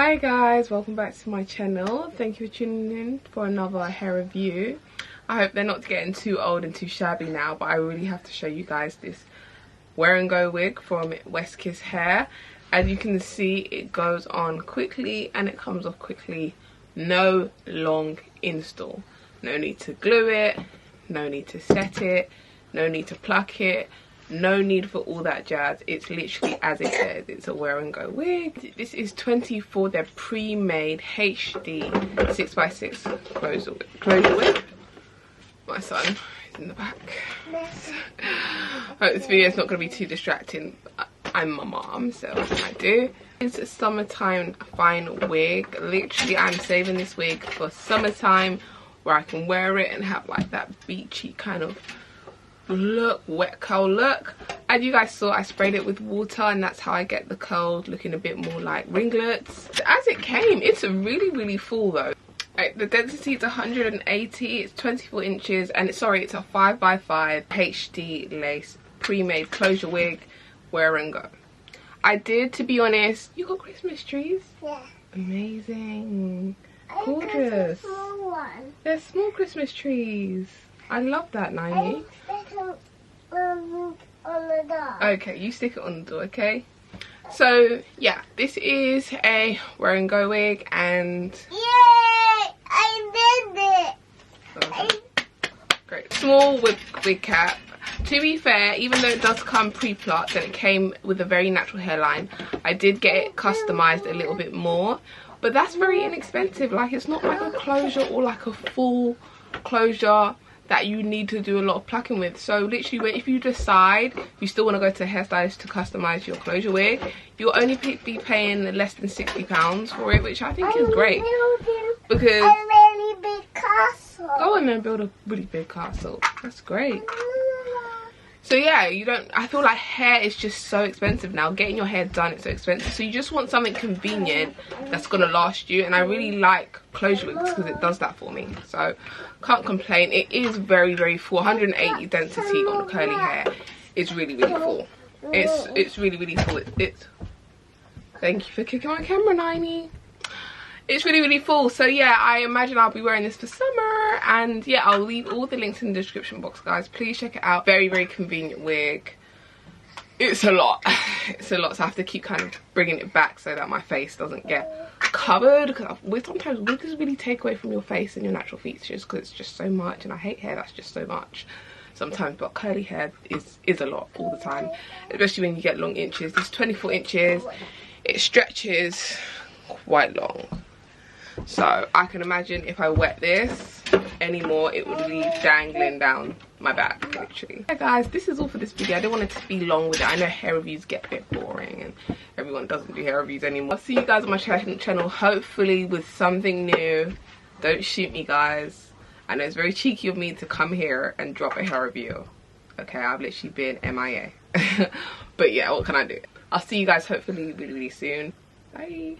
Hi guys, welcome back to my channel. Thank you for tuning in for another hair review. I hope they're not getting too old and too shabby now, but I really have to show you guys this wear and go wig from WESTKISS hair. As you can see, it goes on quickly and it comes off quickly. No long install. No need to glue it, no need to set it, no need to pluck it. No need for all that jazz. It's literally as it says. It's a wear and go wig. This is 24 their pre-made HD 6x6 closure wig. My son is in the back. Hope this video is not going to be too distracting. I'm my mom, so what can I do? It's a summertime fine wig. Literally, I'm saving this wig for summertime where I can wear it and have like that beachy kind of look, wet curl look. As you guys saw, I sprayed it with water and that's how I get the curls looking a bit more like ringlets. As it came, it's a really full though. The density is 180, it's 24 inches and it's a 5x5 HD lace pre-made closure wig, wear and go. I did, to be honest. You got Christmas trees? Yeah. Amazing. Gorgeous. Small one. They're small Christmas trees. I love that, Naomi. On the door. Okay, you stick it on the door, okay? So yeah, this is a wear and go wig and yay! I did it! Great. Small wig cap. To be fair, even though it does come pre-plucked and it came with a very natural hairline, I did get it customized a little bit more. But that's very inexpensive. Like, it's not like a closure or like a full closure that you need to do a lot of plucking with. So literally, if you decide you still want to go to a hairstylist to customize your closure wig, you'll only be paying less than £60 for it, which I think is great. Because a really big castle. Go on and build a really big castle. That's great. So yeah, I feel like hair is just so expensive now. Getting your hair done is so expensive. So you just want something convenient that's gonna last you. And I really like closure wigs because it does that for me. So can't complain. It is very full. 180 density on the curly hair. It's really full. It's really full. Thank you for kicking my camera, Naomi. It's really full. So yeah, I imagine I'll be wearing this for summer. And yeah, I'll leave all the links in the description box, guys. Please check it out. Very convenient wig. It's a lot. It's a lot. So I have to keep kind of bringing it back so that my face doesn't get covered. Because sometimes wigs really take away from your face and your natural features because it's just so much. And I hate hair that's just so much sometimes. But curly hair is a lot all the time. Especially when you get long inches. This is 24 inches. It stretches quite long. So I can imagine if I wet this anymore, it would be dangling down my back, literally. Yeah guys, this is all for this video. I don't want it to be long with it. I know hair reviews get a bit boring and everyone doesn't do hair reviews anymore. I'll see you guys on my channel, hopefully with something new. Don't shoot me, guys. I know it's very cheeky of me to come here and drop a hair review. Okay, I've literally been MIA. But yeah, what can I do? I'll see you guys hopefully really soon. Bye.